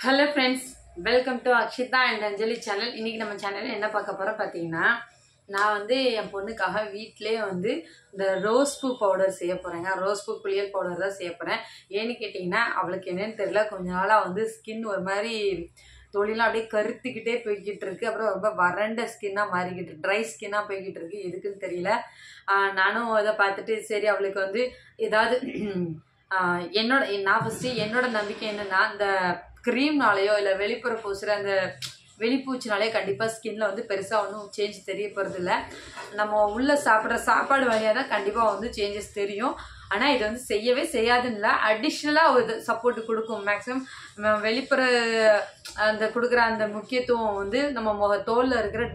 Hello friends, welcome to Akshita and Anjali channel. இன்றைக்கி நம்ம சேனலில் என்ன பார்க்க போகிறோம் பார்த்தீங்கன்னா, நான் வந்து என் பொண்ணுக்காக வீட்டிலே வந்து இந்த ரோஸ் பூ பவுடர் செய்ய போகிறேங்க. ரோஸ் பூ குளியல் பவுடர் தான் செய்ய போகிறேன். ஏன்னு கேட்டிங்கன்னா, அவளுக்கு என்னென்னு தெரியல, கொஞ்ச நாளாக வந்து ஸ்கின் ஒரு மாதிரி தொழிலாம் அப்படியே கருத்துக்கிட்டே போய்கிட்டு இருக்கு. அப்புறம் ரொம்ப வறண்ட ஸ்கின்னாக மாறிக்கிட்டு, ட்ரை ஸ்கின்னாக போய்கிட்டு இருக்கு. எதுக்குன்னு தெரியல. நானும் அதை பார்த்துட்டு சரி அவளுக்கு வந்து ஏதாவது நான் ஃபஸ்ட்டு என்னோட நம்பிக்கை என்னென்னா, இந்த க்ரீம்னாலேயோ இல்லை வெளிப்புற பூசுகிற அந்த வெளிப்பூச்சினாலேயோ கண்டிப்பாக ஸ்கின்ல வந்து பெருசாக ஒன்றும் சேஞ்ச் தெரிய போகிறதில்ல. நம்ம உள்ளே சாப்பிட்ற சாப்பாடு வழியாக தான் கண்டிப்பாக வந்து சேஞ்சஸ் தெரியும். ஆனால் இது வந்து செய்யவே செய்யாதுன்னு இல்லை, அடிஷ்னலாக ஒரு சப்போர்ட் கொடுக்கும். மேக்ஸிமம் வெளிப்புற அந்த கொடுக்குற அந்த முக்கியத்துவம் வந்து நம்ம தோலில் இருக்கிற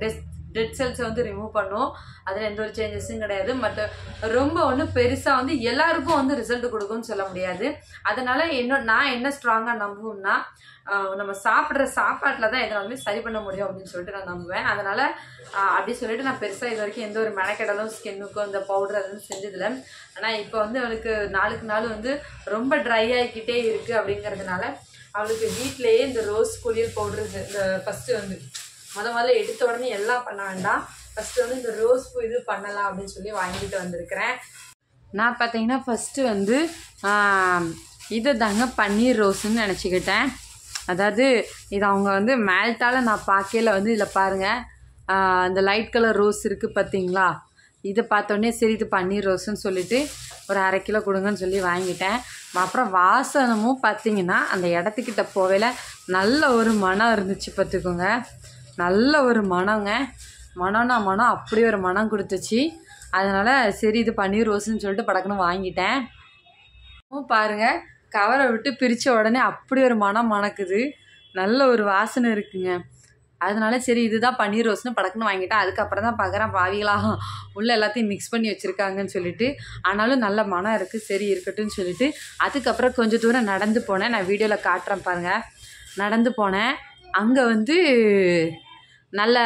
டெட் செல்ஸை வந்து ரிமூவ் பண்ணும். அதில் எந்த ஒரு சேஞ்சஸும் கிடையாது. மற்ற ரொம்ப ஒன்றும் பெருசாக வந்து எல்லாருக்கும் வந்து ரிசல்ட் கொடுக்கும்னு சொல்ல முடியாது. அதனால் நான் என்ன ஸ்ட்ராங்காக நம்புவேன்னா, நம்ம சாப்பிட்ற சாப்பாட்டில் தான் எதனாலுமே சரி பண்ண முடியும் அப்படின்னு சொல்லிட்டு நான் நம்புவேன். அதனால் அப்படி சொல்லிட்டு நான் பெருசாக இது வரைக்கும் எந்த ஒரு மெனக்கெடலும் ஸ்கின்னுக்கும் இந்த பவுடர் அதுன்னு செஞ்சதில்லை. ஆனால் இப்போ வந்து அவளுக்கு நாளுக்கு நாள் வந்து ரொம்ப ட்ரை ஆகிக்கிட்டே இருக்குது. அப்படிங்கிறதுனால அவளுக்கு வீட்டிலேயே இந்த ரோஸ் குளியல் பவுடர் இந்த ஃபஸ்ட்டு வந்து முதல்ல எடுத்த உடனே எல்லாம் பண்ண வேண்டாம், ஃபஸ்ட்டு வந்து இந்த ரோஸ் பூ இது பண்ணலாம் அப்படின்னு சொல்லி வாங்கிட்டு வந்திருக்கிறேன். நான் பார்த்தீங்கன்னா ஃபஸ்ட்டு வந்து இதை தாங்க பன்னீர் ரோஸுன்னு நினச்சிக்கிட்டேன். அதாவது இது அவங்க வந்து மேல்ட்டால் நான் பார்க்கையில் வந்து இதில் பாருங்கள், இந்த லைட் கலர் ரோஸ் இருக்குது பார்த்தீங்களா, இதை பார்த்தோன்னே சரி இது பன்னீர் ரோஸுன்னு சொல்லிவிட்டு ஒரு 1/2 கிலோ கொடுங்கன்னு சொல்லி வாங்கிட்டேன். அப்புறம் வாசனமும் பார்த்திங்கன்னா அந்த இடத்துக்கிட்ட போவேல நல்ல ஒரு மனம் இருந்துச்சு பார்த்துக்கோங்க. நல்ல ஒரு மனங்க, மனம்னா மனம், அப்படி ஒரு மனம் கொடுத்துச்சு. அதனால் சரி இது பன்னீர் ரோஸுன்னு சொல்லிட்டு படக்குன்னு வாங்கிட்டேன். பாருங்கள், கவரை விட்டு பிரித்த உடனே அப்படி ஒரு மனம் மணக்குது, நல்ல ஒரு வாசனை இருக்குங்க. அதனால சரி இதுதான் பன்னீர் ரோஸ்னு படக்குன்னு வாங்கிட்டேன். அதுக்கப்புறம் தான் பார்க்குறேன் பாவிகளாக உள்ளே எல்லாத்தையும் மிக்ஸ் பண்ணி வச்சுருக்காங்கன்னு சொல்லிட்டு. ஆனாலும் நல்ல மனம் இருக்குது, சரி இருக்கட்டும்னு சொல்லிட்டு அதுக்கப்புறம் கொஞ்சம் தூரம் நடந்து போனேன். நான் வீடியோவில் காட்டுறேன் பாருங்கள். நடந்து போனேன், அங்கே வந்து நல்ல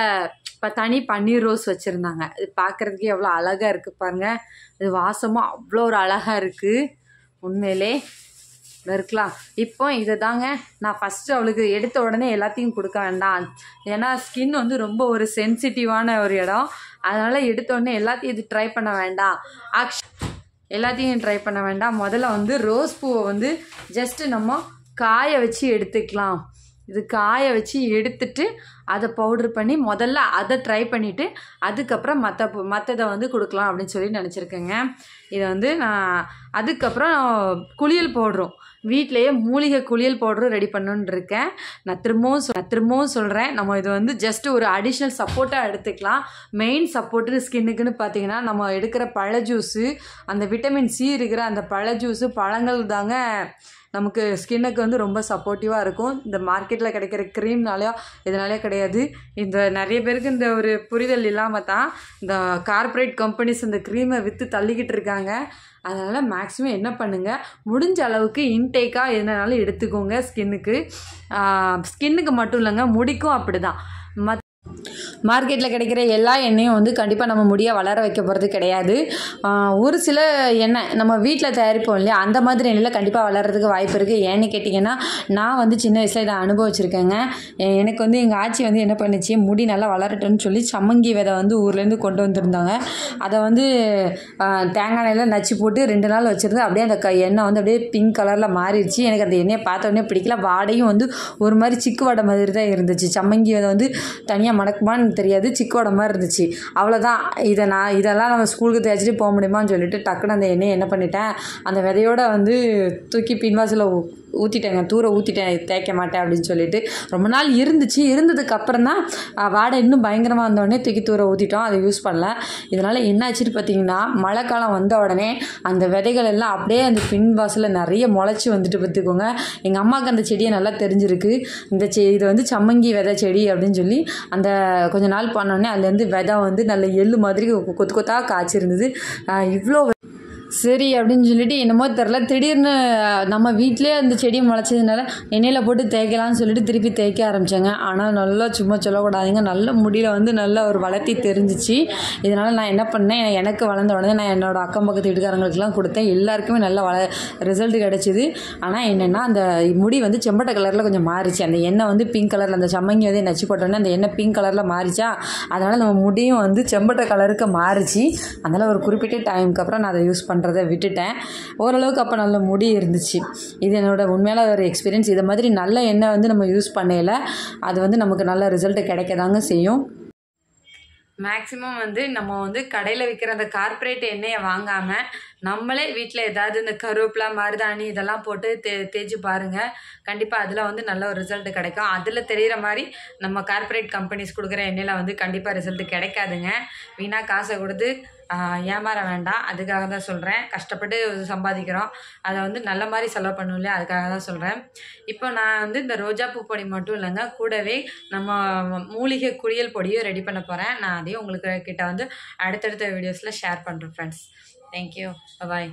தனி பன்னீர் ரோஸ் வச்சுருந்தாங்க. இது பார்க்குறதுக்கே எவ்வளோ அழகாக இருக்குது பாருங்கள். இது வாசமும் அவ்வளோ ஒரு அழகாக இருக்குது உண்மையிலே இருக்கலாம். இப்போ இதை தாங்க நான் ஃபஸ்ட்டு அவளுக்கு எடுத்த உடனே எல்லாத்தையும் கொடுக்க வேண்டாம், ஏன்னா ஸ்கின் வந்து ரொம்ப ஒரு சென்சிட்டிவான ஒரு இடம். அதனால் எடுத்த உடனே எல்லாத்தையும் இது ட்ரை பண்ண வேண்டாம், எல்லாத்தையும் ட்ரை பண்ண வேண்டாம். முதல்ல வந்து ரோஸ் பூவை வந்து ஜஸ்ட்டு நம்ம காய வச்சு எடுத்துக்கலாம். இது காய வச்சு எடுத்துட்டு அதை பவுட்ரு பண்ணி முதல்ல அதை ட்ரை பண்ணிவிட்டு அதுக்கப்புறம் மற்றதை வந்து கொடுக்கலாம் அப்படின்னு சொல்லி நினச்சிருக்கேங்க. இதை வந்து நான் அதுக்கப்புறம் குளியல் பவுடரும் வீட்டிலையே மூலிகை குளியல் பவுடரும் ரெடி பண்ணணுன்னு இருக்கேன். நான் திரும்பவும் சொல்கிறேன், நம்ம இது வந்து ஜஸ்ட்டு ஒரு அடிஷ்னல் சப்போர்ட்டாக எடுத்துக்கலாம். மெயின் சப்போர்ட்டு ஸ்கின்னுக்குன்னு பார்த்தீங்கன்னா நம்ம எடுக்கிற பழ ஜூஸு, அந்த விட்டமின் சி இருக்கிற அந்த பழ ஜூஸு பழங்கள் தாங்க நமக்கு ஸ்கின்னுக்கு வந்து ரொம்ப சப்போர்ட்டிவாக இருக்கும். இந்த மார்க்கெட்டில் கிடைக்கிற க்ரீம்னாலேயோ இதனாலே கிடையாது. இந்த நிறைய பேருக்கு இந்த ஒரு புரிதல் இல்லாமல் தான் இந்த கார்ப்பரேட் கம்பெனிஸ் இந்த க்ரீமை விற்று தள்ளிக்கிட்டு இருக்காங்க. அதனால் மேக்ஸிமம் என்ன பண்ணுங்கள், முடிஞ்ச அளவுக்கு இன்டேக்காக என்னனாலும் எடுத்துக்கோங்க. ஸ்கின்னுக்கு மட்டும் இல்லைங்க, முடிக்கும் அப்படி தான். மார்க்கெட்டில் கிடைக்கிற எல்லா எண்ணெயும் வந்து கண்டிப்பாக நம்ம முடியை வளர வைக்க போகிறது கிடையாது. ஒரு சில எண்ணெய் நம்ம வீட்டில் தயாரிப்போம் இல்லையா, அந்த மாதிரி எண்ணெயில் கண்டிப்பாக வளர்கிறதுக்கு வாய்ப்பு இருக்குது. ஏன்னு கேட்டிங்கன்னா, நான் வந்து சின்ன வயசில் இதை அனுபவிச்சிருக்கேங்க. எனக்கு வந்து எங்கள் ஆச்சி வந்து என்ன பண்ணிச்சு, முடி நல்லா வளரட்டும்னு சொல்லி சம்மங்கி விதை வந்து ஊர்லேருந்து கொண்டு வந்திருந்தாங்க. அதை வந்து தேங்காய் எண்ணெயில் நச்சு போட்டு 2 நாள் வச்சுருந்து அப்படியே அந்த எண்ணெய் வந்து அப்படியே பிங்க் கலரில் மாறிடுச்சு. எனக்கு அந்த எண்ணெயை பார்த்தோன்னே பிடிக்கல. வாடையும் வந்து ஒரு மாதிரி சிக்கு வாடை மாதிரி தான் இருந்துச்சு. சம்மங்கி விதை வந்து தனியாக மணக்குமான்னு தெரியாது, சிக்கோட மாதிரி இருந்துச்சு. அவ்வளோதான், இதெல்லாம் நம்ம ஸ்கூலுக்கு தேய்ச்சிட்டு போக முடியுமான்னு சொல்லிட்டு டக்குன்னு அந்த எண்ணெயை என்ன பண்ணிட்டேன், அந்த விதையோட வந்து தூக்கி பின்வாசலில் ஊற்றிட்டேங்க, தூர ஊற்றிட்டேன், தேய்க்க மாட்டேன் அப்படின்னு சொல்லிட்டு. ரொம்ப நாள் இருந்ததுக்கு அப்புறம் தான் வாடை இன்னும் பயங்கரமாக வந்தோடனே தூக்கி தூர ஊற்றிட்டோம், அதை யூஸ் பண்ணல. இதனால் என்ன ஆச்சுன்னு பார்த்தீங்கன்னா, மழை காலம் வந்த உடனே அந்த விதைகள் எல்லாம் அப்படியே அந்த பின்வாசலில் நிறைய முளைச்சி வந்துட்டு பார்த்துக்கோங்க. எங்கள் அம்மாவுக்கு அந்த செடியை நல்லா தெரிஞ்சிருக்கு. இது வந்து சம்மங்கி விதை செடி அப்படின்னு சொல்லி அந்த கொஞ்ச நாள் பண்ணோடனே அதுலேருந்து விதை வந்து நல்ல எள்ளு மாதிரி கொத்தாக காய்ச்சிருந்தது. இவ்வளோ சரி அப்படின்னு சொல்லிட்டு என்னமோ தெரில, திடீர்னு நம்ம வீட்டிலே அந்த செடி முளைச்சதுனால எண்ணெயில் போட்டு தேய்க்கலாம்னு சொல்லிட்டு திருப்பி தேய்க்க ஆரம்பித்தேங்க. ஆனால் நல்லா சும்மா சொல்லக்கூடாதுங்க, நல்ல முடியில் வந்து நல்லா ஒரு வளர்த்தி தெரிஞ்சிச்சு. இதனால் நான் என்ன பண்ணேன், எனக்கு வளர்ந்த உடனே நான் என்னோடய அக்கம் பக்கத்து வீட்டுக்காரங்களுக்குலாம் கொடுத்தேன். எல்லாருக்குமே நல்ல ரிசல்ட் கிடச்சிது. ஆனால் என்னென்னா அந்த முடி வந்து செம்பட்டை கலரில் கொஞ்சம் மாறிச்சு. அந்த எண்ணெய் வந்து பிங்க் கலரில், அந்த சம்மங்கி வந்து நச்சு போட்டோன்னே அந்த எண்ணெய் பிங்க் கலரில் மாறிச்சா, அதனால் நம்ம முடியும் வந்து செம்பட்டை கலருக்கு மாறிச்சு. அதனால் ஒரு குறிப்பிட்ட டைமுக்கு அப்புறம் நான் அதை யூஸ் பண்ணுறதை விட்டுட்டேன். ஓரளவுக்கு அப்போ நல்ல முடி இருந்துச்சு. இது என்னோட உண்மையான ஒரு எக்ஸ்பீரியன்ஸ். இதை மாதிரி நல்ல எண்ணெய் வந்து நம்ம யூஸ் பண்ணையில் அது வந்து நமக்கு நல்ல ரிசல்ட் கிடைக்கதாங்க செய்யும். மேக்ஸிமம் வந்து நம்ம வந்து கடையில் விற்கிற அந்த கார்ப்பரேட் எண்ணெயை வாங்காமல் நம்மளே வீட்டில் ஏதாவது இந்த கருவேப்பிலை, மருதாணி இதெல்லாம் போட்டு தேய்ச்சி பாருங்கள். கண்டிப்பாக அதில் வந்து நல்ல ஒரு ரிசல்ட் கிடைக்கும். அதில் தெரிகிற மாதிரி நம்ம கார்ப்பரேட் கம்பெனிஸ் கொடுக்குற எண்ணெயில் வந்து கண்டிப்பாக ரிசல்ட் கிடைக்காதுங்க. வீணாக காசை கொடுத்து ஏமாற வேண்டாம். அதுக்காக தான் சொல்கிறேன். கஷ்டப்பட்டு சம்பாதிக்கிறோம், அதை வந்து நல்ல மாதிரி செலவு பண்ணணும் இல்லையா, அதுக்காக தான் சொல்கிறேன். இப்போ நான் வந்து இந்த ரோஜாப்பூ பொடி மட்டும் இல்லைங்க, கூடவே நம்ம மூலிகை குளியல் பொடியும் ரெடி பண்ண போகிறேன். நான் அதையும் உங்களுக்கு கிட்ட வந்து அடுத்தடுத்த வீடியோஸில் ஷேர் பண்ணுறேன் ஃப்ரெண்ட்ஸ். தேங்க்யூ, பாய்.